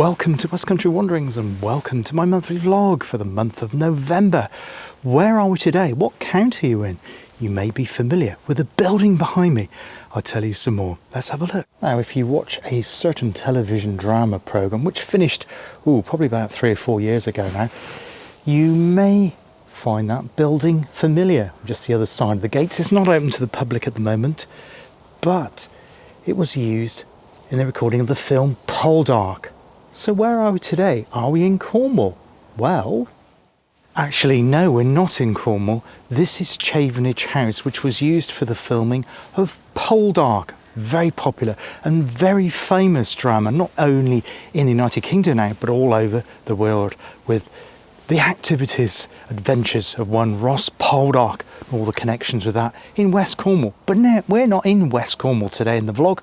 Welcome to West Country Wanderings and welcome to my monthly vlog for the month of November. Where are we today? What county are you in? You may be familiar with the building behind me. I'll tell you some more. Let's have a look. Now, if you watch a certain television drama programme, which finished probably about 3 or 4 years ago now, you may find that building familiar. Just the other side of the gates. It's not open to the public at the moment, but it was used in the recording of the film Poldark. So where are we today? Are we in Cornwall? Well, actually no, we're not in Cornwall. This is Chavenage House, which was used for the filming of Poldark. Very popular and very famous drama, not only in the United Kingdom now, but all over the world, with the activities, adventures of one Ross Poldark, all the connections with that in West Cornwall. But no, we're not in West Cornwall today in the vlog.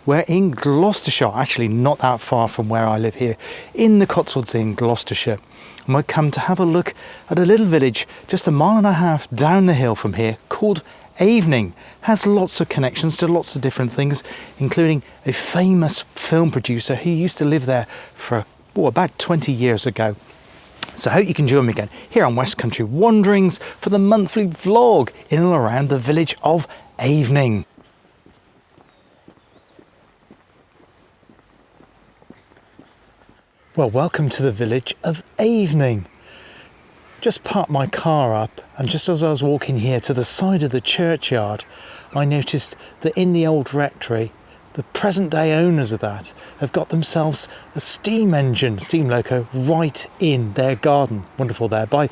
We're in Gloucestershire, actually not that far from where I live here, in the Cotswolds in Gloucestershire. And we've come to have a look at a little village just 1.5 miles down the hill from here called Avening. Has lots of connections to lots of different things, including a famous film producer who used to live there for about 20 years ago. So I hope you can join me again here on West Country Wanderings for the monthly vlog in and around the village of Avening. Well, welcome to the village of Avening. Just parked my car up, and just as I was walking here to the side of the churchyard, I noticed that in the old rectory, the present day owners of that have got themselves a steam loco right in their garden. Wonderful there, by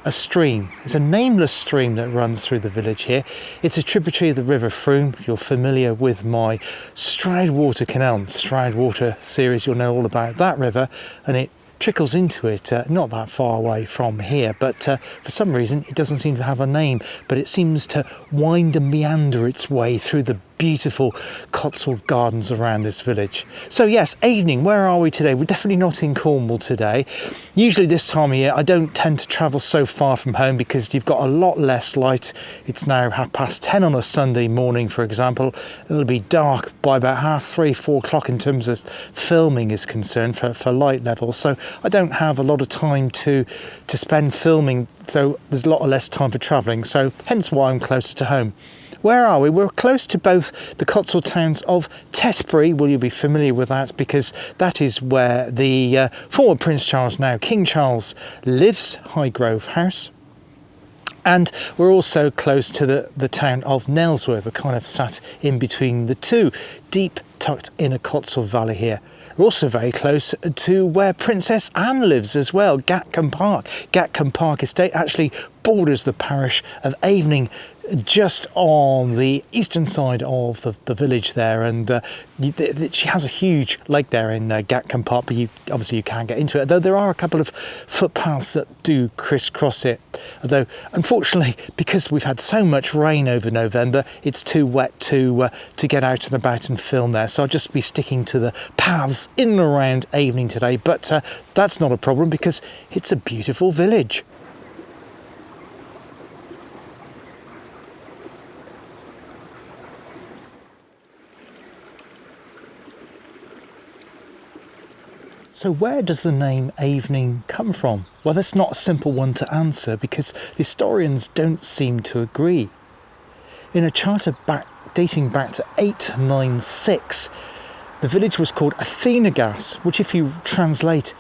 a stream. It's a nameless stream that runs through the village here. It's a tributary of the River Frome. If you're familiar with my Stroudwater Canal, Stroudwater series, you'll know all about that river, and it trickles into it not that far away from here, but for some reason it doesn't seem to have a name, but it seems to wind and meander its way through the beautiful Cotswold gardens around this village. So yes, Avening, where are we today? We're definitely not in Cornwall today. Usually this time of year I don't tend to travel so far from home because you've got a lot less light. It's now 10:30 on a Sunday morning, for example. It'll be dark by about 3:30, 4 o'clock in terms of filming is concerned for light levels. So I don't have a lot of time to spend filming, so there's a lot less time for travelling. So hence why I'm closer to home. Where are we? We're close to both the Cotswold towns of Tetbury. Well, you'll be familiar with that because that is where the former Prince Charles, now King Charles, lives, Highgrove House. And we're also close to the town of Nailsworth. We're kind of sat in between the two, deep tucked in a Cotswold valley here. We're also very close to where Princess Anne lives as well, Gatcombe Park. Gatcombe Park Estate actually borders the parish of Avening, just on the eastern side of the village there, and she has a huge lake there in Gatcombe Park, but obviously you can't get into it, though there are a couple of footpaths that do crisscross it. Although unfortunately, because we've had so much rain over November, it's too wet to get out and about and film there, so I'll just be sticking to the paths in and around Avening today, but that's not a problem because it's a beautiful village. So where does the name Avening come from? Well, that's not a simple one to answer because historians don't seem to agree. In a charter dating back to 896, the village was called Athenagas, which if you translate,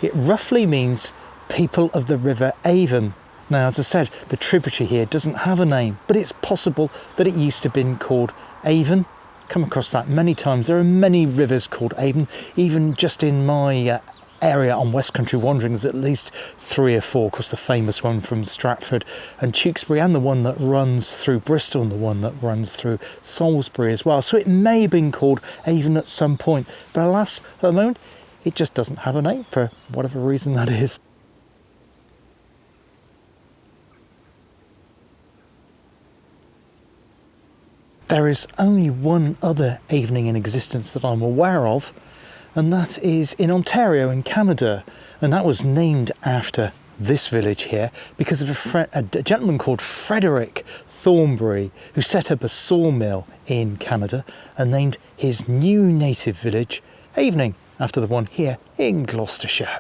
it roughly means people of the River Avon. Now, as I said, the tributary here doesn't have a name, but it's possible that it used to have been called Avon. Come across that many times. There are many rivers called Avon. Even just in my area on West Country Wanderings, at least 3 or 4. Of course, the famous one from Stratford and Tewkesbury, and the one that runs through Bristol, and the one that runs through Salisbury as well. So it may have been called Avon at some point, but alas, at the moment, it just doesn't have a name for whatever reason that is. There is only one other Avening in existence that I'm aware of, and that is in Ontario in Canada, and that was named after this village here because of a gentleman called Frederick Thornbury, who set up a sawmill in Canada and named his new native village Avening. after the one here in Gloucestershire.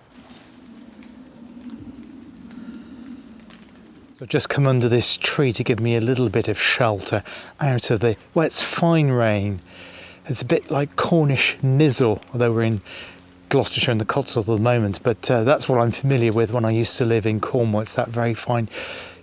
So I've just come under this tree to give me a little bit of shelter out of the, well, it's fine rain. It's a bit like Cornish nizzle, although we're in Gloucestershire and the Cotswolds at the moment, but that's what I'm familiar with when I used to live in Cornwall. It's that very fine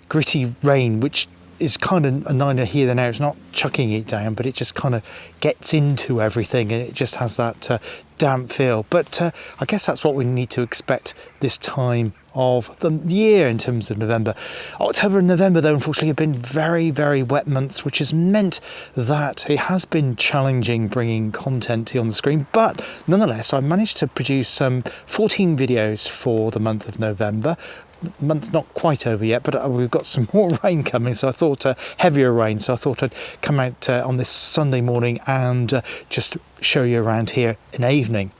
gritty rain, which is kind of neither here nor there. It's not chucking it down, but it just kind of gets into everything and it just has that damp feel. But I guess that's what we need to expect this time of the year in terms of November. October and November, though, unfortunately have been very, very wet months, which has meant that it has been challenging bringing content on the screen. But nonetheless, I managed to produce 14 videos for the month of November. The month's not quite over yet, but we've got some more rain coming, so I thought heavier rain, so I thought I'd come out on this Sunday morning and just show you around here in Avening.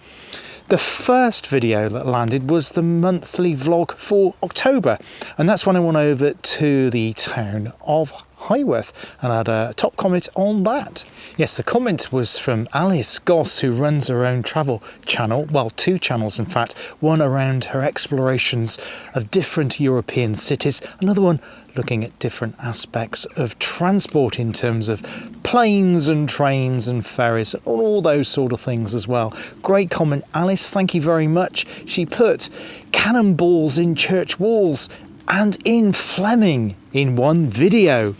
The first video that landed was the monthly vlog for October, and that's when I went over to the town of Highworth and had a top comment on that. Yes, the comment was from Alice Goss, who runs her own travel channel, well, 2 channels in fact, one around her explorations of different European cities, another one looking at different aspects of transport in terms of planes and trains and ferries, all those sort of things as well. Great comment, Alice, thank you very much. She put cannonballs in church walls and in Fleming in one video.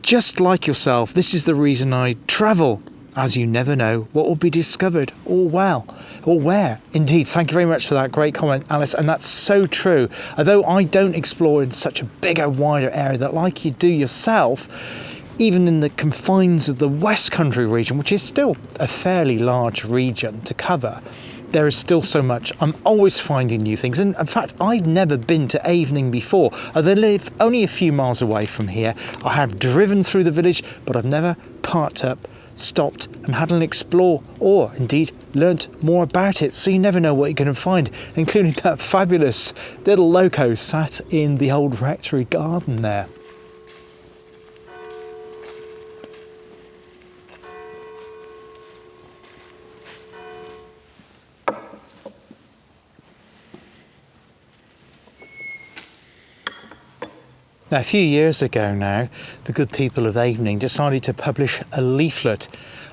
Just like yourself, this is the reason I travel, as you never know what will be discovered or where. Indeed, thank you very much for that great comment, Alice, and that's so true. Although I don't explore in such a bigger, wider area that like you do yourself, even in the confines of the West Country region, which is still a fairly large region to cover, there is still so much. I'm always finding new things. And in fact, I've never been to Avening before. I live only a few miles away from here. I have driven through the village, but I've never parked up, stopped and had an explore, or indeed learnt more about it. So you never know what you're going to find, including that fabulous little loco sat in the old rectory garden there. Now, a few years ago now, the good people of Avening decided to publish a leaflet,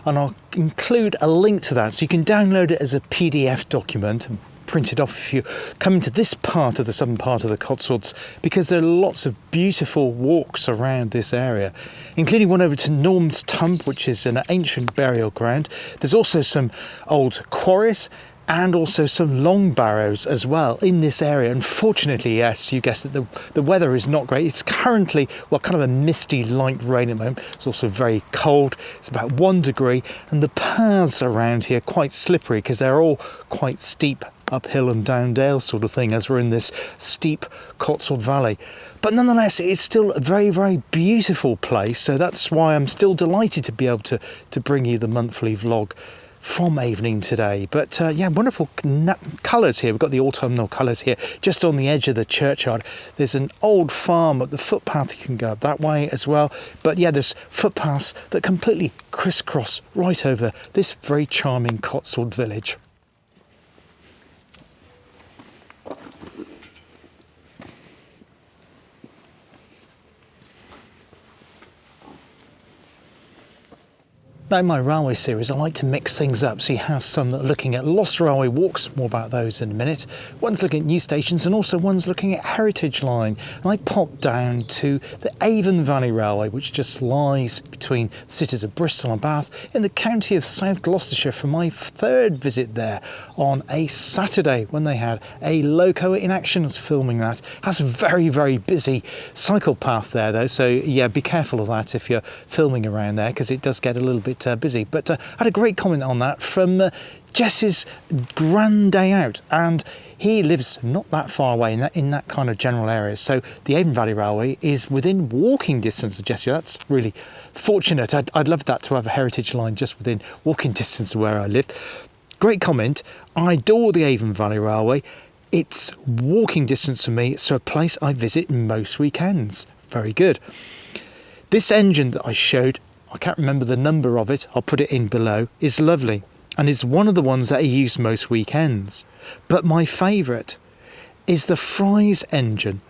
and I'll include a link to that so you can download it as a PDF document and print it off if you come into this part of the southern part of the Cotswolds, because there are lots of beautiful walks around this area, including one over to Norm's Tump, which is an ancient burial ground. There's also some old quarries and also some long barrows as well in this area. Unfortunately, yes, you guessed it, the weather is not great. It's currently, well, kind of a misty light rain at the moment. It's also very cold. It's about 1 degree, and the paths around here are quite slippery because they're all quite steep, uphill and down dale sort of thing, as we're in this steep Cotswold Valley. But nonetheless, it's still a very, very beautiful place, so that's why I'm still delighted to be able to bring you the monthly vlog from Avening today. But yeah, wonderful colours here. We've got the autumnal colours here just on the edge of the churchyard. There's an old farm at the footpath. You can go up that way as well. But yeah, there's footpaths that completely crisscross right over this very charming Cotswold village. Now, in my railway series, I like to mix things up, so you have some that are looking at lost railway walks, more about those in a minute. One's looking at new stations, and also one's looking at heritage line. And I popped down to the Avon Valley Railway, which just lies between the cities of Bristol and Bath in the county of South Gloucestershire, for my 3rd visit there on a Saturday when they had a loco in action. I was filming that. Has a very, very busy cycle path there though, so yeah, be careful of that if you're filming around there, because it does get a little bit busy. But I had a great comment on that from Jess's Grand Day Out, and he lives not that far away in that kind of general area. So the Avon Valley Railway is within walking distance of Jesse. That's really fortunate. I'd love that, to have a heritage line just within walking distance of where I live. Great comment. I adore the Avon Valley Railway. It's walking distance for me, so a place I visit most weekends. Very good. This engine that I showed, I can't remember the number of it, I'll put it in below, is lovely. and is one of the ones that I use most weekends. But my favourite is the Fry's engine,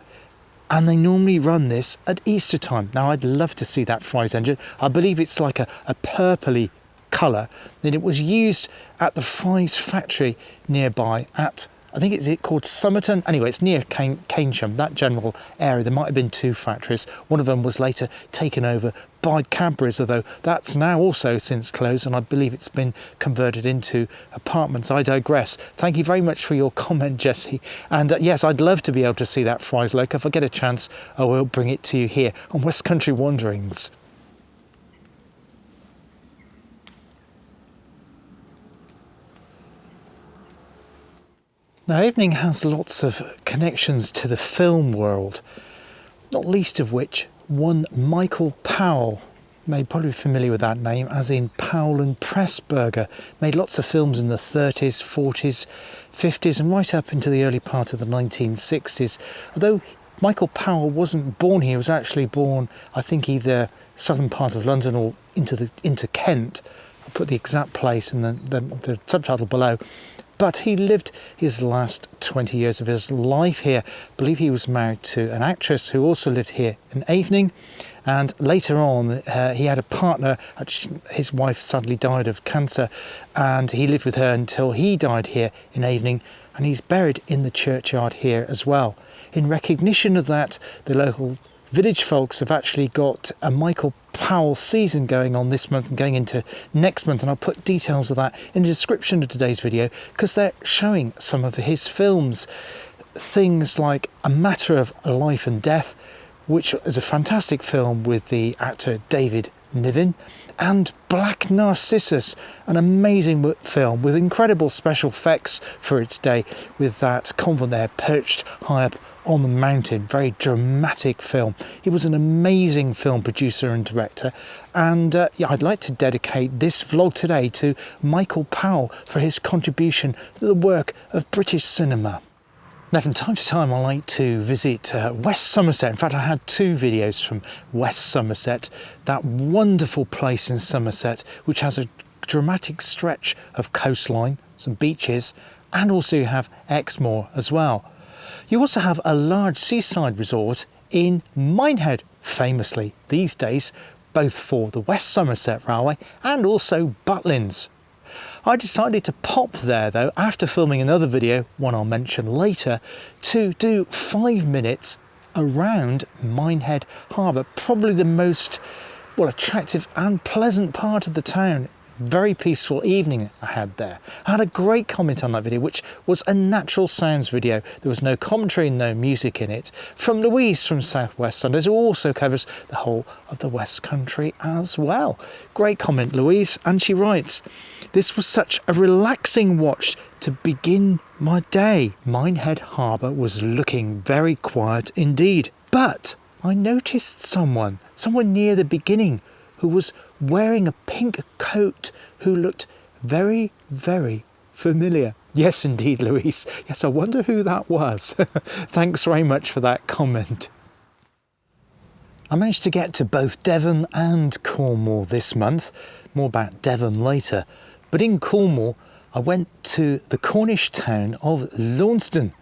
and they normally run this at Easter time. Now I'd love to see that Fry's engine. I believe it's like a purpley colour, and it was used at the Fry's factory nearby at, I think it's called Somerton. Anyway, it's near Keynsham, that general area. There might have been two factories. One of them was later taken over by Cadbury's, although that's now also since closed, and I believe it's been converted into apartments. I digress. Thank you very much for your comment, Jesse. And yes, I'd love to be able to see that Fry's loco. If I get a chance, I will bring it to you here on West Country Wanderings. Now, Avening has lots of connections to the film world, not least of which one Michael Powell. You may probably be familiar with that name, as in Powell and Pressburger. Made lots of films in the 30s, 40s, 50s, and right up into the early part of the 1960s. Although Michael Powell wasn't born here, he was actually born, I think, either southern part of London or into Kent. I'll put the exact place in the subtitle below. But he lived his last 20 years of his life here. I believe he was married to an actress who also lived here in Avening. And later on, he had a partner. His wife suddenly died of cancer, and he lived with her until he died here in Avening. And he's buried in the churchyard here as well. In recognition of that, the local village folks have actually got a Michael Powell season going on this month and going into next month, and I'll put details of that in the description of today's video, because they're showing some of his films. Things like A Matter of Life and Death, which is a fantastic film with the actor David Niven, and Black Narcissus, an amazing film with incredible special effects for its day, with that convent there perched high up on the mountain. Very dramatic film. He was an amazing film producer and director, and I'd like to dedicate this vlog today to Michael Powell for his contribution to the work of British cinema. Now, from time to time, I like to visit West Somerset. In fact, I had two videos from West Somerset, that wonderful place in Somerset, which has a dramatic stretch of coastline, some beaches, and also you have Exmoor as well. You also have a large seaside resort in Minehead, famously these days, both for the West Somerset Railway and also Butlins. I decided to pop there though, after filming another video, one I'll mention later, to do 5 minutes around Minehead Harbour, probably the most attractive and pleasant part of the town. Very peaceful evening I had there. I had a great comment on that video, which was a natural sounds video. There was no commentary and no music in it, from Louise from South West Sundays, who also covers the whole of the West Country as well. Great comment, Louise, and she writes, "This was such a relaxing watch to begin my day. Minehead Harbour was looking very quiet indeed, but I noticed someone near the beginning who was wearing a pink coat, who looked very, very familiar." Yes, indeed, Louise. Yes, I wonder who that was. Thanks very much for that comment. I managed to get to both Devon and Cornwall this month. More about Devon later. But in Cornwall, I went to the Cornish town of Launceston,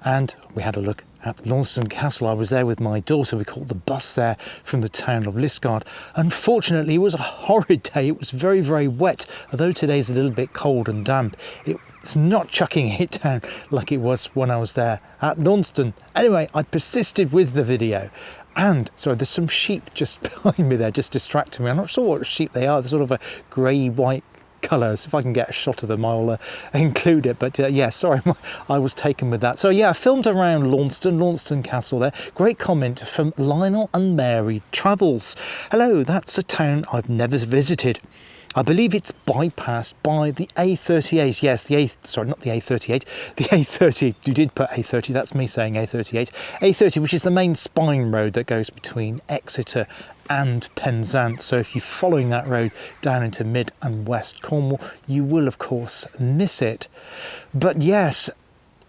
and we had a look at Launceston Castle. I was there with my daughter. We caught the bus there from the town of Liskeard. Unfortunately, it was a horrid day. It was very, very wet. Although today's a little bit cold and damp, it's not chucking it down like it was when I was there at Launceston. Anyway, I persisted with the video. And, sorry, there's some sheep just behind me there, just distracting me. I'm not sure what sheep they are. They're sort of a grey-white colours. If I can get a shot of them, I'll include it. But yeah, sorry, I was taken with that. So yeah, I filmed around Launceston Castle there. Great comment from Lionel and Mary Travels. Hello, that's a town I've never visited. I believe it's bypassed by the A38. Yes, not the A38, the A30. You did put A30, that's me saying A38. A30, which is the main spine road that goes between Exeter and Penzance. So if you're following that road down into mid and west Cornwall, you will of course miss it. But yes,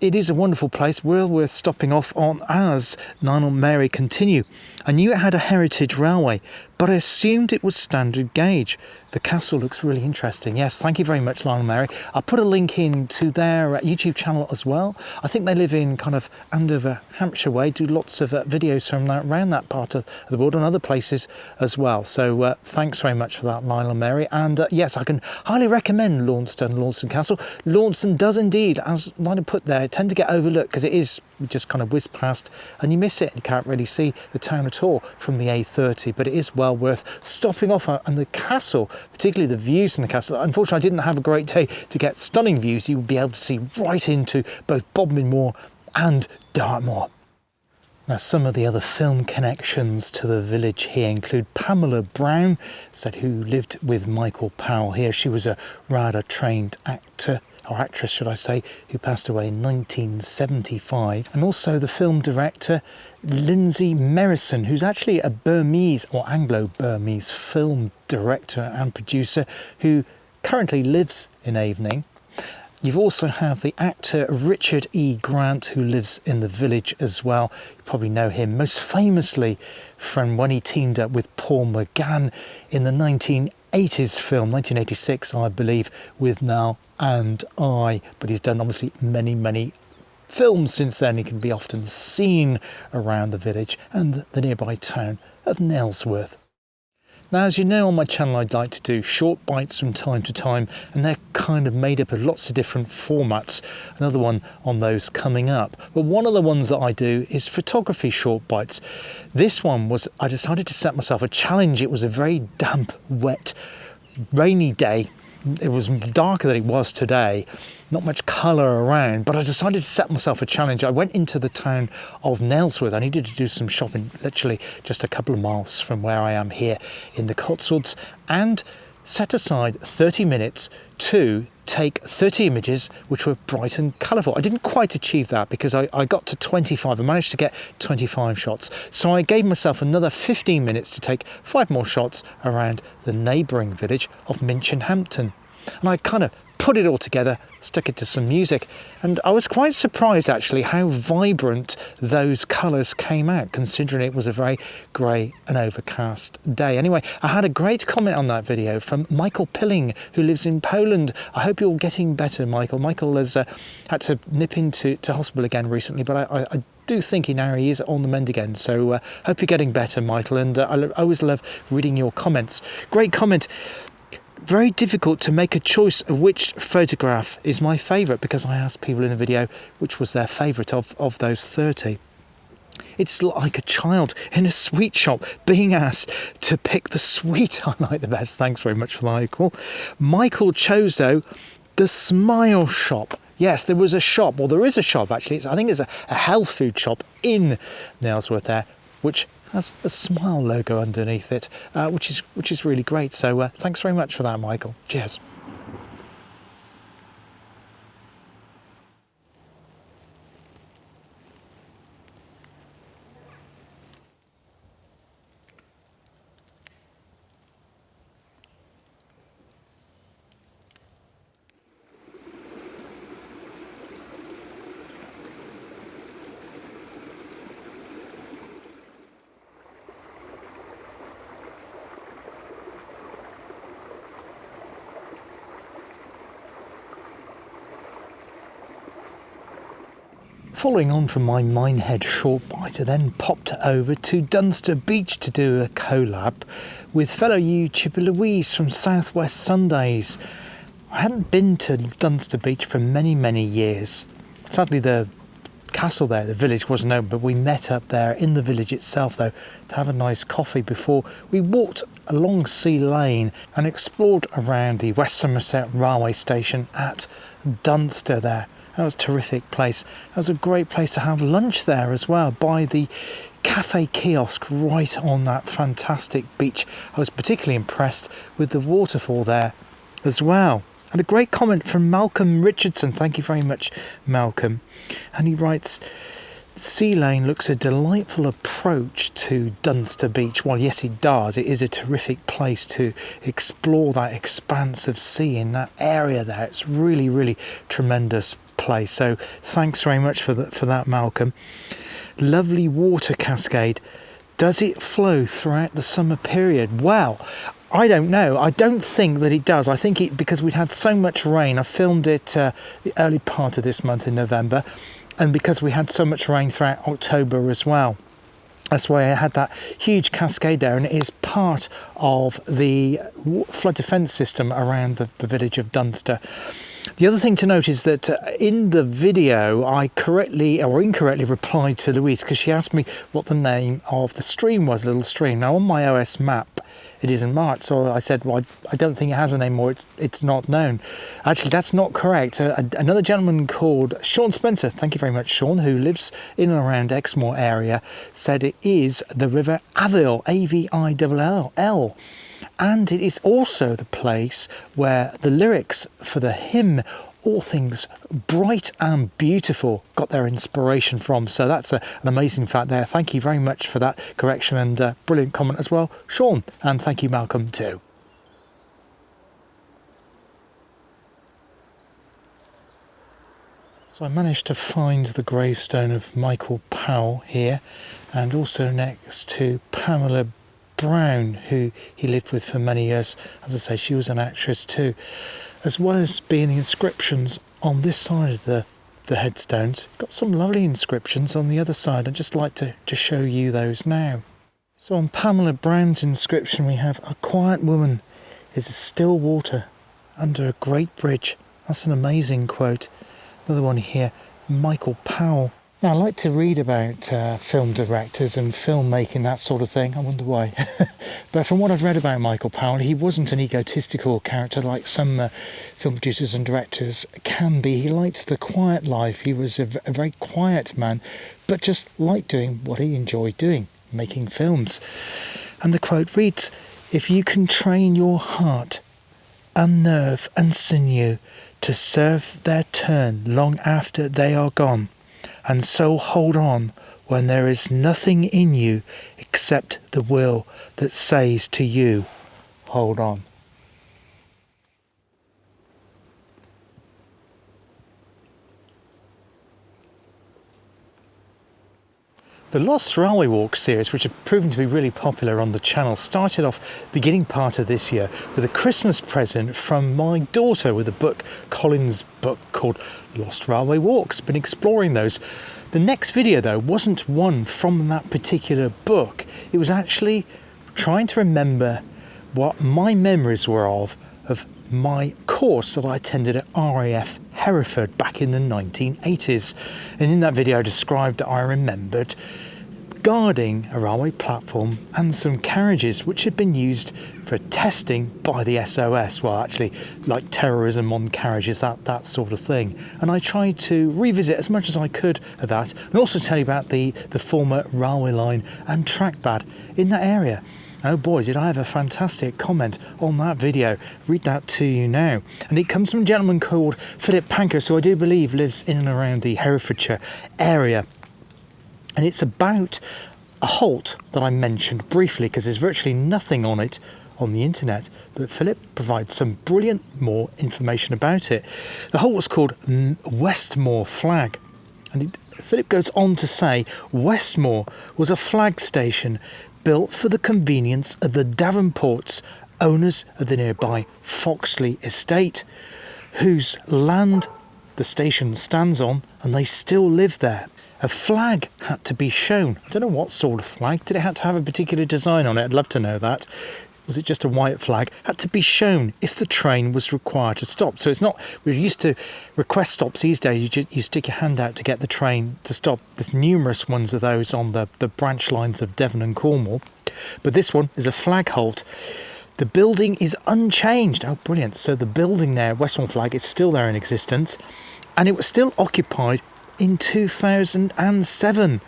it is a wonderful place, well worth stopping off on as Lionel and Mary continue. I knew it had a heritage railway, but I assumed it was standard gauge. The castle looks really interesting. Yes, thank you very much, Lionel Mary. I'll put a link in to their YouTube channel as well. I think they live in kind of Andover, Hampshire way, do lots of videos from around that part of the world and other places as well. So thanks very much for that, Lionel Mary. And yes, I can highly recommend Launceston Castle. Launceston does indeed, as Lionel put there, tend to get overlooked because it is just kind of whiz past and you miss it. You can't really see the town at all from the A30, but it is well worth stopping off. And the castle, particularly the views from the castle, unfortunately I didn't have a great day to get stunning views. You will be able to see right into both Bodmin Moor and Dartmoor. Now, some of the other film connections to the village here include Pamela Brown, who lived with Michael Powell here. She was a RADA trained actor, or actress should I say, who passed away in 1975. And also the film director Lindsay Merrison, who's actually a Burmese or Anglo-Burmese film director and producer who currently lives in Avening. You've also have the actor Richard E. Grant, who lives in the village as well. You probably know him most famously from when he teamed up with Paul McGann in the 1980s film, 1986 I believe, with Now and I. But he's done obviously many films since then. He can be often seen around the village and the nearby town of Nailsworth. Now, as you know, on my channel I'd like to do short bites from time to time, and they're kind of made up of lots of different formats. Another one on those coming up. But one of the ones that I do is photography short bites. This one was, I decided to set myself a challenge. It was a very damp, wet, rainy day. It was darker than it was today, not much colour around, but I decided to set myself a challenge. I went into the town of Nailsworth. I needed to do some shopping, literally just a couple of miles from where I am here in the Cotswolds, and set aside 30 minutes to take 30 images which were bright and colourful. I didn't quite achieve that because I got to 25. I managed to get 25 shots. So I gave myself another 15 minutes to take 5 more shots around the neighbouring village of Minchinhampton. And I kind of put it all together, stuck it to some music, and I was quite surprised actually how vibrant those colours came out, considering it was a very grey and overcast day. Anyway, I had a great comment on that video from Michael Pilling, who lives in Poland. I hope you're getting better, Michael. Michael has had to nip into hospital again recently, but I do think now he is on the mend again. So hope you're getting better, Michael, and I always love reading your comments. Great comment. Very difficult to make a choice of which photograph is my favourite, because I asked people in the video which was their favourite of those 30. It's like a child in a sweet shop being asked to pick the sweet I like the best. Thanks very much for that, Michael. Michael chose, though, the Smile Shop. Yes, there was a shop, or there is a shop actually. I think it's a health food shop in Nailsworth there, which has a smile logo underneath it, which is really great. So thanks very much for that, Michael. Cheers. Following on from my Minehead short bite, I then popped over to Dunster Beach to do a collab with fellow YouTuber Louise from Southwest Sundays. I hadn't been to Dunster Beach for many years. Sadly, the castle there, the village, wasn't open, but we met up there in the village itself, though, to have a nice coffee before we walked along Sea Lane and explored around the West Somerset railway station at Dunster there. That was a terrific place. That was a great place to have lunch there as well, by the cafe kiosk right on that fantastic beach. I was particularly impressed with the waterfall there as well. And a great comment from Malcolm Richardson. Thank you very much, Malcolm. And he writes, Sea Lane looks a delightful approach to Dunster Beach. Well, yes, it does. It is a terrific place to explore that expanse of sea in that area there. It's really tremendous place. So thanks very much for that, Malcolm. Lovely water cascade Does it flow throughout the summer period? Well, I don't know. I don't think that it does. I think because we'd had so much rain. I filmed it the early part of this month in November, and because we had so much rain throughout October as well. That's why I had that huge cascade there, and it is part of the flood defence system around the village of Dunster. The other thing to note is that in the video I correctly or incorrectly replied to Louise because she asked me what the name of the stream was, little stream. Now on my OS map it is in March, so I said, well, I don't think it has a name, or it's not known. Actually, that's not correct. Another gentleman called Sean Spencer, thank you very much, Sean, who lives in and around Exmoor area, said it is the River Avill, Avill, and it is also the place where the lyrics for the hymn All Things Bright and Beautiful got their inspiration from. So that's an amazing fact there. Thank you very much for that correction, and brilliant comment as well, Sean, and thank you, Malcolm, too. So I managed to find the gravestone of Michael Powell here, and also next to Pamela Brown, who he lived with for many years. As I say, she was an actress too. As well as being the inscriptions on this side of the headstones, got some lovely inscriptions on the other side. I'd just like to show you those now. So on Pamela Brown's inscription we have, "A quiet woman is as still water under a great bridge." That's an amazing quote. Another one here, Michael Powell. Now, I like to read about film directors and filmmaking, that sort of thing. I wonder why. But from what I've read about Michael Powell, he wasn't an egotistical character like some film producers and directors can be. He liked the quiet life. He was a very quiet man, but just liked doing what he enjoyed doing, making films. And the quote reads, "If you can train your heart and nerve and sinew to serve their turn long after they are gone, and so hold on when there is nothing in you except the will that says to you, hold on." The Lost Railway Walk series, which have proven to be really popular on the channel, started off the beginning part of this year with a Christmas present from my daughter with a book, Colin's book called Lost Railway Walks. Been exploring those. The next video though wasn't one from that particular book. It was actually trying to remember what my memories were of my course that I attended at RAF Hereford back in the 1980s. And in that video I described that I remembered guarding a railway platform and some carriages which had been used for testing by the SOS. Well, actually, like terrorism on carriages, that sort of thing. And I tried to revisit as much as I could of that, and also tell you about the former railway line and trackpad in that area. Oh boy, did I have a fantastic comment on that video. Read that to you now. And it comes from a gentleman called Philip Panker, who I do believe lives in and around the Herefordshire area. And it's about a halt that I mentioned briefly because there's virtually nothing on it on the internet, but Philip provides some brilliant more information about it. The halt was called Westmoor Flag, and Philip goes on to say Westmoor was a flag station built for the convenience of the Davenports, owners of the nearby Foxley estate, whose land the station stands on, and they still live there. A flag had to be shown. I don't know what sort of flag. Did it have to have a particular design on it? I'd love to know that. Was it just a white flag? Had to be shown if the train was required to stop. So it's not, we're used to request stops these days. You stick your hand out to get the train to stop. There's numerous ones of those on the branch lines of Devon and Cornwall. But this one is a flag halt. The building is unchanged. Oh, brilliant. So the building there, Westmoor Flag, is still there in existence. And it was still occupied in 2007.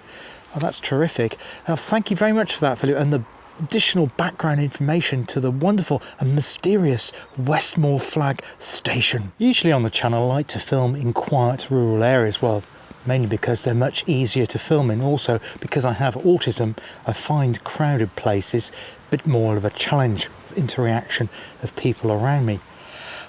Oh, that's terrific. Thank you very much for that, Philip. And the additional background information to the wonderful and mysterious Westmoor Flag station. Usually on the channel I like to film in quiet rural areas, well, mainly because they're much easier to film in. Also because I have autism, I find crowded places a bit more of a challenge with interaction of people around me.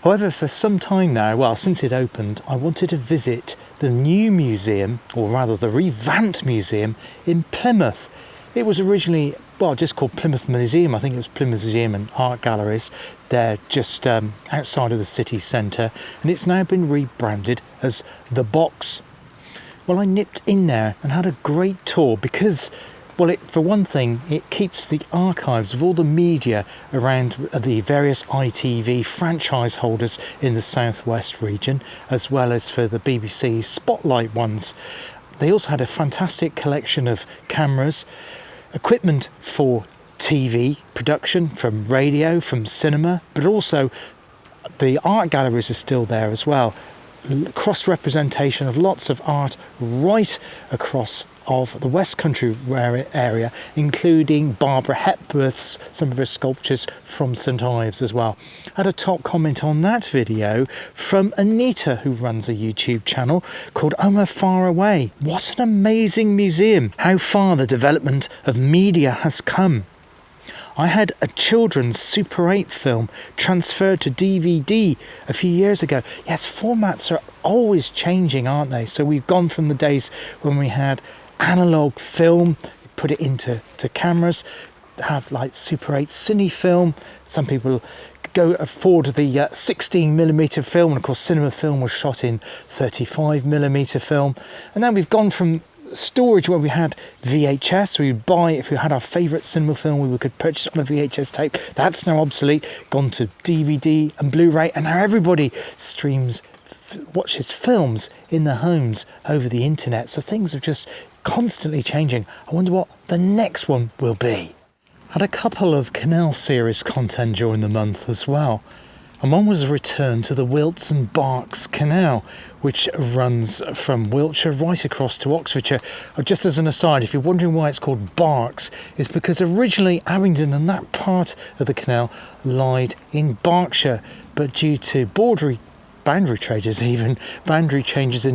However, for some time now, well, since it opened, I wanted to visit the new museum, or rather the revamped museum in Plymouth. It was originally, well, just called Plymouth Museum. I think it was Plymouth Museum and Art Galleries. They're just outside of the city centre, and it's now been rebranded as The Box. Well, I nipped in there and had a great tour because, well, for one thing, it keeps the archives of all the media around the various ITV franchise holders in the southwest region, as well as for the BBC Spotlight ones. They also had a fantastic collection of cameras, equipment for TV production, from radio, from cinema, but also the art galleries are still there as well. Cross-representation of lots of art right across of the West Country area, including Barbara Hepworth's, some of her sculptures from St Ives as well. I had a top comment on that video from Anita, who runs a YouTube channel called Oma Far Away. What an amazing museum! How far the development of media has come. I had a children's Super 8 film transferred to DVD a few years ago. Yes, formats are always changing, aren't they? So we've gone from the days when we had analog film, put it into cameras, have like Super 8 cine film. Some people go afford the 16mm film, and of course cinema film was shot in 35mm film. And then we've gone from storage where we had VHS, we would buy, if we had our favourite cinema film, we could purchase it on a VHS tape. That's now obsolete, gone to DVD and Blu-ray, and now everybody watches films in their homes over the internet. So things are just constantly changing. I wonder what the next one will be. Had a couple of canal series content during the month as well, and one was a return to the Wilts and Berks Canal, which runs from Wiltshire right across to Oxfordshire. Just as an aside, if you're wondering why it's called Berks, it's because originally Abingdon and that part of the canal lied in Berkshire, but due to boundary changes in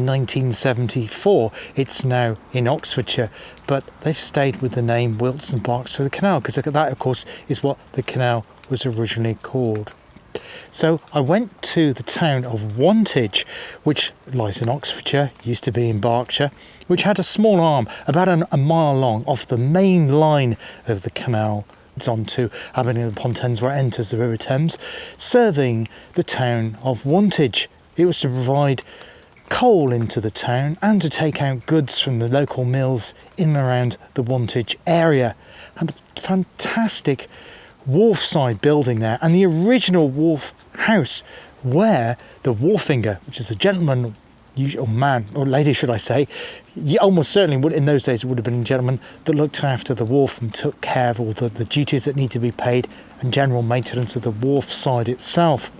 1974, it's now in Oxfordshire, but they've stayed with the name Wilts and Berks for the canal, because that of course is what the canal was originally called. So I went to the town of Wantage, which lies in Oxfordshire, used to be in Berkshire, which had a small arm about a mile long off the main line of the canal. It's on to Avening upon Thames, where it enters the River Thames, serving the town of Wantage. It was to provide coal into the town and to take out goods from the local mills in and around the Wantage area. And a fantastic wharfside building there, and the original wharf house where the wharfinger, which is a gentleman, or man, or lady should I say, almost certainly would, in those days it would have been a gentleman that looked after the wharf and took care of all the duties that need to be paid and general maintenance of the wharf side itself.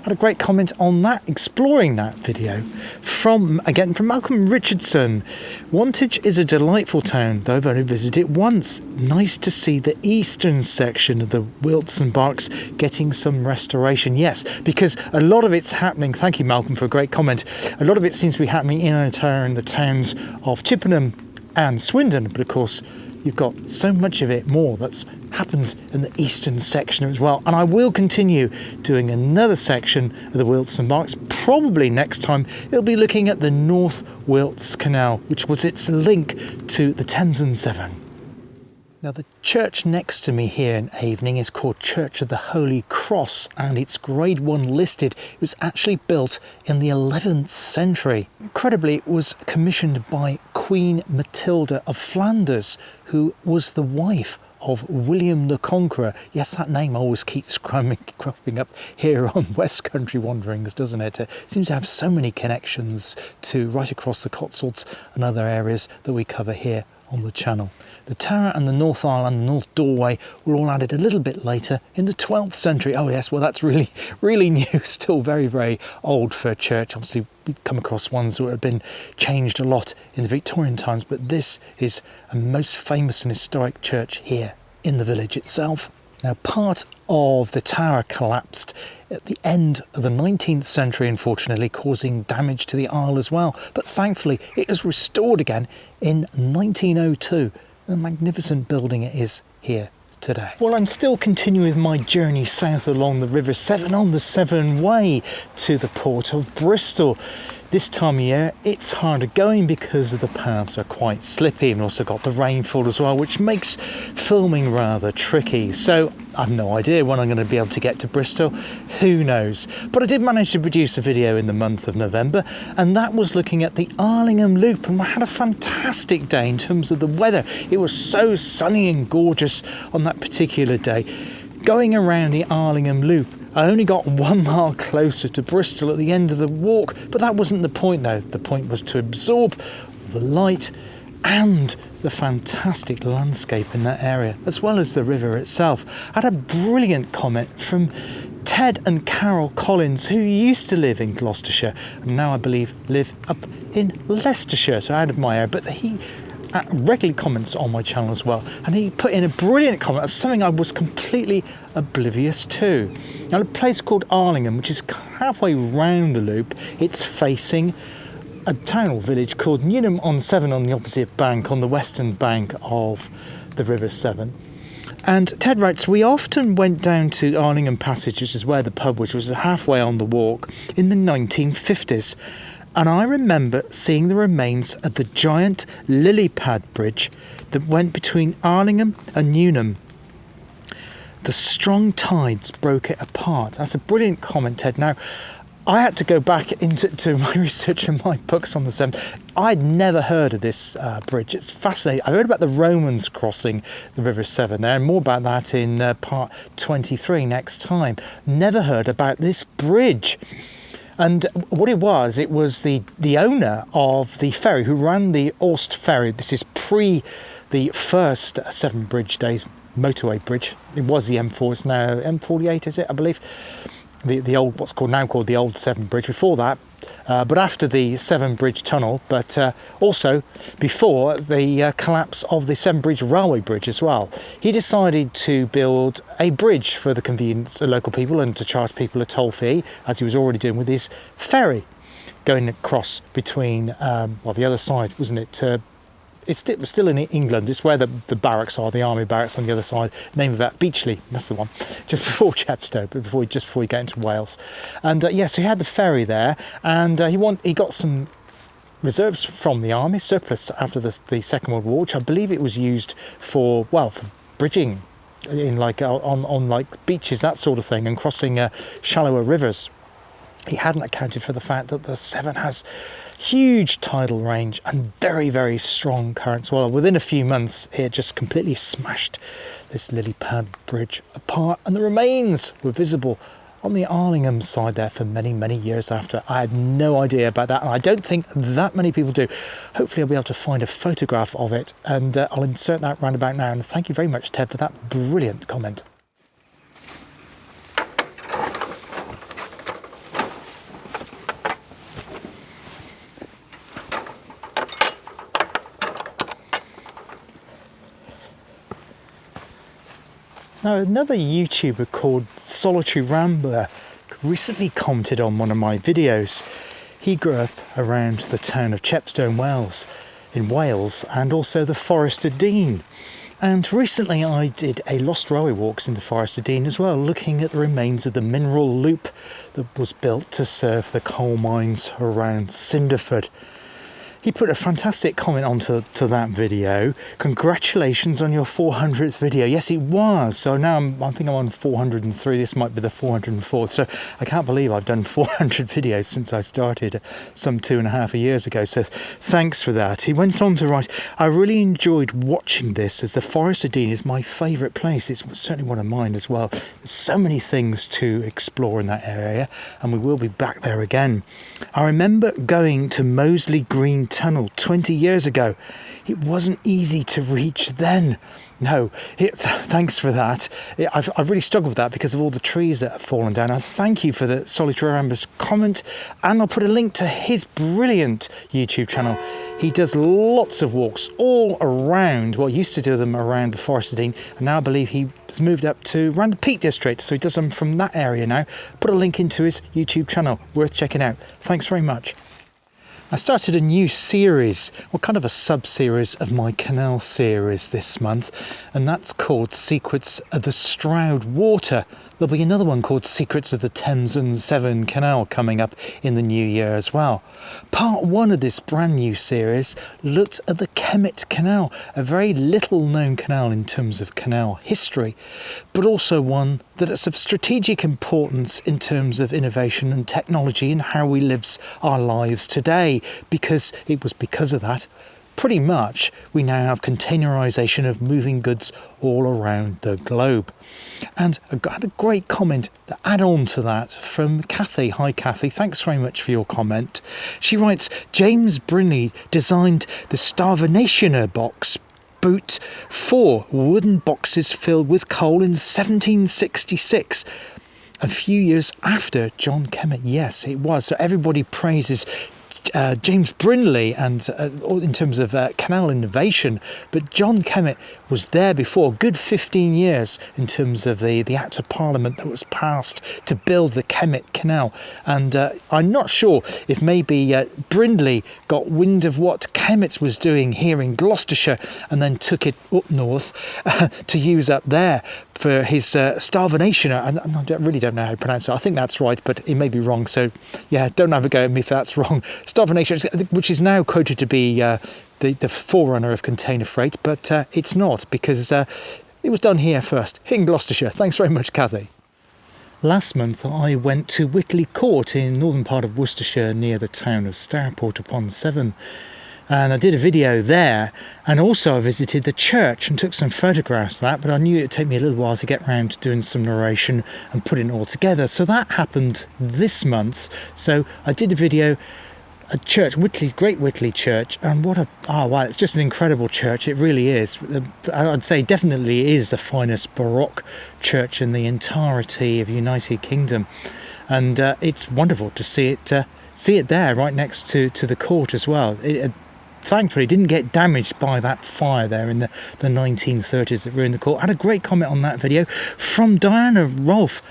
Had a great comment on that, exploring that video from Malcolm Richardson. Wantage is a delightful town, though I've only visited it once. Nice to see the eastern section of the Wilts and Berks getting some restoration. Yes, because a lot of it's happening, thank you Malcolm for a great comment, a lot of it seems to be happening in and around the towns of Chippenham and Swindon, but of course you've got so much of it more that happens in the eastern section as well. And I will continue doing another section of the Wilts and Berks. Probably next time it'll be looking at the North Wilts Canal, which was its link to the Thames and Severn. Now the church next to me here in Avening is called Church of the Holy Cross, and it's Grade 1 listed. It was actually built in the 11th century. Incredibly, it was commissioned by Queen Matilda of Flanders, who was the wife of William the Conqueror. Yes, that name always keeps cropping up here on West Country Wanderings, doesn't it? It seems to have so many connections to right across the Cotswolds and other areas that we cover here on the channel. The tower and the north aisle and the north doorway were all added a little bit later in the 12th century. Oh yes, well that's really new, still very, very old for a church. Obviously we've come across ones that have been changed a lot in the Victorian times, but this is a most famous and historic church here in the village itself. Now part of the tower collapsed at the end of the 19th century, unfortunately, causing damage to the aisle as well. But thankfully it was restored again in 1902. A magnificent building it is here today. Well, I'm still continuing my journey south along the River Severn on the Severn Way to the port of Bristol. This time of year it's harder going because the paths are quite slippy, and also got the rainfall as well, which makes filming rather tricky. So I've no idea when I'm going to be able to get to Bristol, who knows. But I did manage to produce a video in the month of November, and that was looking at the Arlingham Loop, and I had a fantastic day in terms of the weather. It was so sunny and gorgeous on that particular day. Going around the Arlingham Loop, I only got 1 mile closer to Bristol at the end of the walk, but that wasn't the point though. The point was to absorb the light and the fantastic landscape in that area, as well as the river itself. I had a brilliant comment from Ted and Carol Collins, who used to live in Gloucestershire and now I believe live up in Leicestershire, so out of my area, but he regularly comments on my channel as well, and he put in a brilliant comment of something I was completely oblivious to. Now, a place called Arlingham, which is halfway round the loop, it's facing a town or village called Newnham-on-Severn on the opposite bank, on the western bank of the River Severn. And Ted writes, we often went down to Arlingham Passage, which is where the pub was, which was halfway on the walk, in the 1950s. And I remember seeing the remains of the giant lily pad bridge that went between Arlingham and Newnham. The strong tides broke it apart. That's a brilliant comment, Ted. Now, I had to go back into my research and my books on the Severn. I'd never heard of this bridge. It's fascinating. I heard about the Romans crossing the River Severn there, and more about that in part 23 next time. Never heard about this bridge. And what it was the owner of the ferry who ran the Orst ferry. This is pre the first Severn Bridge days, motorway bridge. It was the M4, it's now M48, is it, I believe? The old, what's now called the old Severn Bridge. Before that, but after the Severn Bridge tunnel, but also before the collapse of the Severn Bridge railway bridge as well. He decided to build a bridge for the convenience of local people and to charge people a toll fee, as he was already doing with his ferry going across between, the other side, wasn't it? It's still in England. It's where the barracks are, the army barracks on the other side. Name of that, Beachley, that's the one. Just before Chepstow, but before you get into Wales. And so he had the ferry there, and he got some reserves from the army, surplus after the Second World War, which I believe it was used for bridging in on beaches, that sort of thing, and crossing shallower rivers. He hadn't accounted for the fact that the Severn has huge tidal range and very, very strong currents. Well, within a few months, it just completely smashed this lily pad bridge apart, and the remains were visible on the Arlingham side there for many, many years after. I had no idea about that, and I don't think that many people do. Hopefully I'll be able to find a photograph of it, and I'll insert that round about now. And thank you very much, Ted, for that brilliant comment. Now, another YouTuber called Solitary Rambler recently commented on one of my videos. He grew up around the town of Chepstow in Wales, and also the Forest of Dean. And recently I did a Lost Railway walks in the Forest of Dean as well, looking at the remains of the mineral loop that was built to serve the coal mines around Cinderford. He put a fantastic comment onto that video. Congratulations on your 400th video. Yes, it was. So now I think I'm on 403. This might be the 404th. So I can't believe I've done 400 videos since I started some 2.5 years ago. So thanks for that. He went on to write, I really enjoyed watching this, as the Forest of Dean is my favourite place. It's certainly one of mine as well. There's so many things to explore in that area, and we will be back there again. I remember going to Moseley Green Tunnel 20 years ago. It wasn't easy to reach then. No, thanks for that. I've really struggled with that because of all the trees that have fallen down. I thank you for the Solitary Rambler's comment, and I'll put a link to his brilliant YouTube channel. He does lots of walks all around, used to do them around the Forest of Dean, and now I believe he's moved up to around the Peak District, so he does them from that area now. Put a link into his YouTube channel, worth checking out. Thanks very much. I started a new series, kind of a sub-series of my canal series this month, and that's called Secrets of the Stroud Water There'll be another one called Secrets of the Thames and Severn Canal coming up in the new year as well. Part 1 of this brand new series looked at the Kemet Canal, a very little known canal in terms of canal history, but also one that is of strategic importance in terms of innovation and technology and how we live our lives today, because it was because of that pretty much we now have containerisation of moving goods all around the globe. And I had a great comment to add on to that from Kathy. Hi Kathy, thanks very much for your comment. She writes, James Brinley designed the Starvinationer box boot, 4 wooden boxes filled with coal in 1766. A few years after John Kemet. Yes, it was. So everybody praises James Brinley and in terms of canal innovation, but John Kemet was there before, a good 15 years in terms of the Act of Parliament that was passed to build the Kemet Canal. And I'm not sure if maybe Brindley got wind of what Kemet was doing here in Gloucestershire and then took it up north to use up there for his Starvinationer. I really don't know how to pronounce it. I think that's right, but it may be wrong. So, yeah, don't have a go at me if that's wrong. Starvinationer, which is now quoted to be the forerunner of container freight, but it's not, because it was done here first, in Gloucestershire. Thanks very much, Kathy. Last month I went to Whitley Court in northern part of Worcestershire near the town of Stourport upon Severn. And I did a video there, and also I visited the church and took some photographs of that, but I knew it would take me a little while to get round to doing some narration and putting it all together. So that happened this month. So I did a video at church, Great Whitley Church, and wow, it's just an incredible church. It really is. I'd say definitely is the finest Baroque church in the entirety of the United Kingdom. And it's wonderful to see it there right next to the court as well. Thankfully, it didn't get damaged by that fire there in the 1930s that ruined the court. I had a great comment on that video from Diana Rolfe.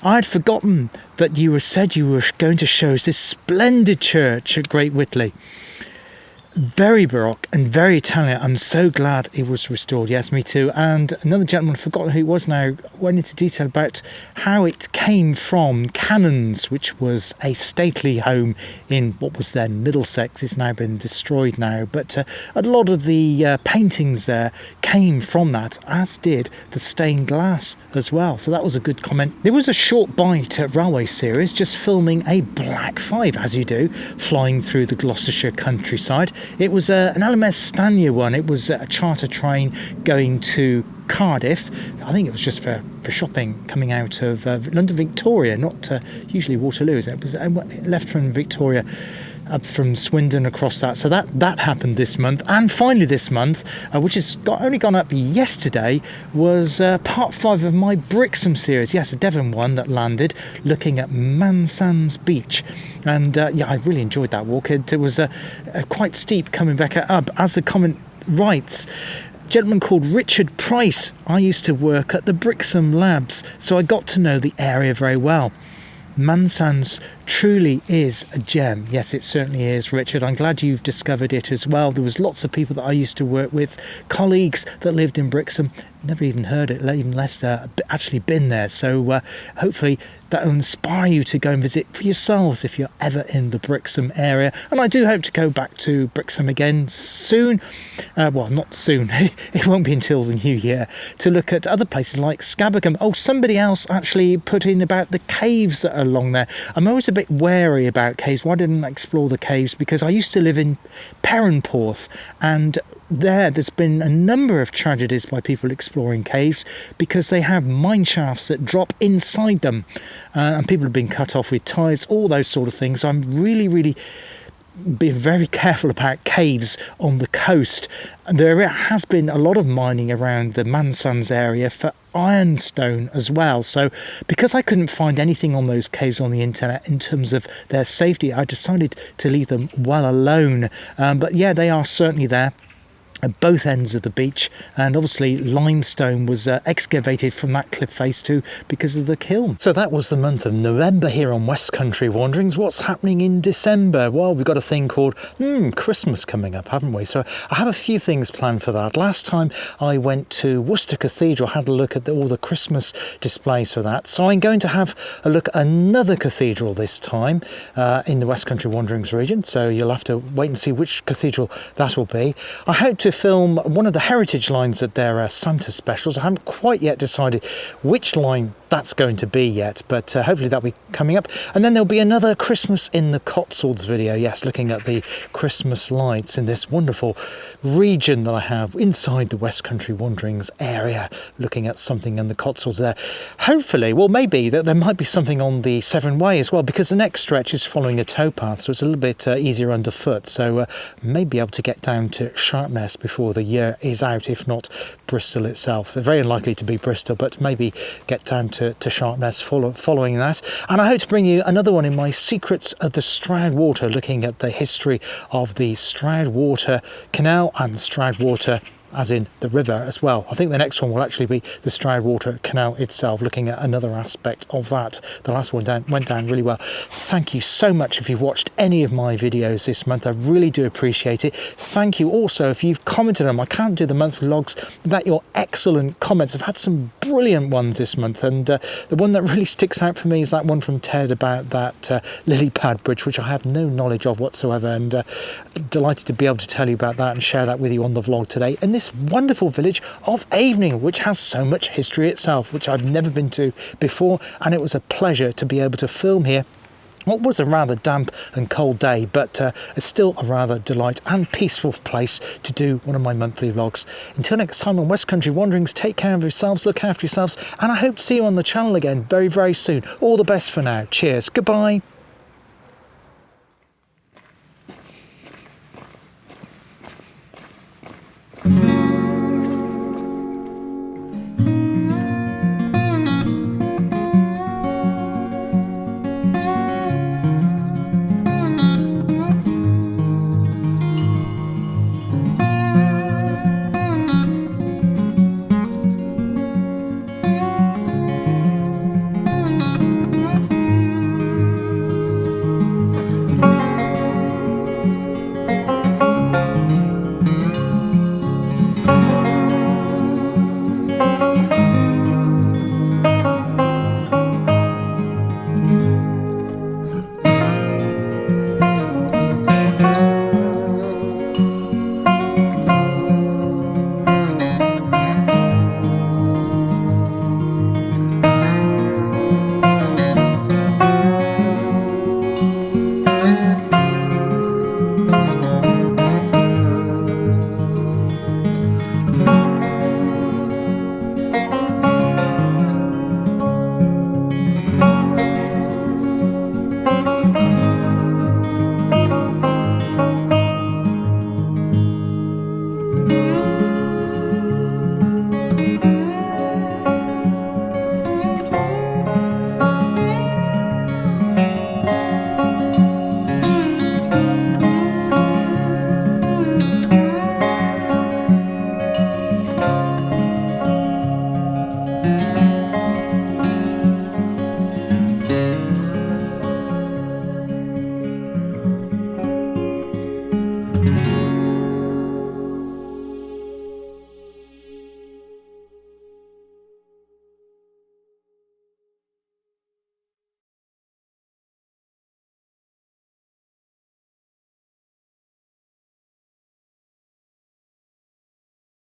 I'd forgotten that you said you were going to show us this splendid church at Great Whitley. Very Baroque and very Italian. I'm so glad it was restored. Yes, me too. And another gentleman, I forgot who it was now, went into detail about how it came from Cannons, which was a stately home in what was then Middlesex. It's now been destroyed now. But a lot of the paintings there came from that, as did the stained glass as well. So that was a good comment. There was a short bite at Railway series, just filming a Black 5, as you do, flying through the Gloucestershire countryside. It was an LMS Stania one. It was a charter train going to Cardiff. I think it was just for shopping, coming out of London Victoria, not usually Waterloo. It was left from Victoria, up from Swindon across that. So that happened this month. And finally this month, which has only gone up yesterday, was part 5 of my Brixham series. Yes, a Devon one that landed, looking at Mansands Beach. And I really enjoyed that walk. It was quite steep coming back up. As the comment writes, a gentleman called Richard Price. I used to work at the Brixham Labs, so I got to know the area very well. Mansands truly is a gem. Yes, it certainly is, Richard. I'm glad you've discovered it as well. There was lots of people that I used to work with, colleagues that lived in Brixham, never even heard it, even less actually been there. So hopefully that will inspire you to go and visit for yourselves if you're ever in the Brixham area. And I do hope to go back to Brixham again soon. Well, not soon. It won't be until the new year, to look at other places like Scabbacombe. Oh, somebody else actually put in about the caves that are along there. I'm always a bit wary about caves. Why didn't I explore the caves? Because I used to live in Perranporth, and there's been a number of tragedies by people exploring caves because they have mine shafts that drop inside them, and people have been cut off with tides, all those sort of things. I'm really being very careful about caves on the coast. And there has been a lot of mining around the Mansands area for ironstone as well. So because I couldn't find anything on those caves on the internet in terms of their safety, I decided to leave them well alone. But yeah, they are certainly there. at both ends of the beach, and obviously limestone was excavated from that cliff face too because of the kiln. So that was the month of November here on West Country Wanderings. What's happening in December? Well, we've got a thing called Christmas coming up, haven't we? So I have a few things planned for that. Last time I went to Worcester Cathedral, had a look at all the Christmas displays for that. So I'm going to have a look at another cathedral this time in the West Country Wanderings region. So you'll have to wait and see which cathedral that will be. I hope to film one of the heritage lines at their Santa specials. I haven't quite yet decided which line that's going to be yet, but hopefully that'll be coming up. And then there'll be another Christmas in the Cotswolds video, yes, looking at the Christmas lights in this wonderful region that I have inside the West Country Wanderings area, looking at something in the Cotswolds there. Hopefully, well, maybe that there might be something on the Severn Way as well, because the next stretch is following a towpath, so it's a little bit easier underfoot. So may be able to get down to Sharpness before the year is out, if not Bristol itself. They're very unlikely to be Bristol, but maybe get down to Sharpness following that. And I hope to bring you another one in my Secrets of the Stroud Water, looking at the history of the Stroud Water Canal and Stroud Water as in the river as well. I think the next one will actually be the Stroud Water Canal itself, looking at another aspect of that. The last one went down really well. Thank you so much if you've watched any of my videos this month. I really do appreciate it. Thank you also if you've commented on them. I can't do the monthly logs without your excellent comments. I've had some brilliant ones this month, and the one that really sticks out for me is that one from Ted about that lily pad bridge, which I have no knowledge of whatsoever, and delighted to be able to tell you about that and share that with you on the vlog today. And this wonderful village of Avening, which has so much history itself, which I've never been to before, and it was a pleasure to be able to film here. What was a rather damp and cold day, but it's still a rather delight and peaceful place to do one of my monthly vlogs. Until next time on West Country Wanderings, take care of yourselves, look after yourselves, and I hope to see you on the channel again very, very soon. All the best for now. Cheers. Goodbye.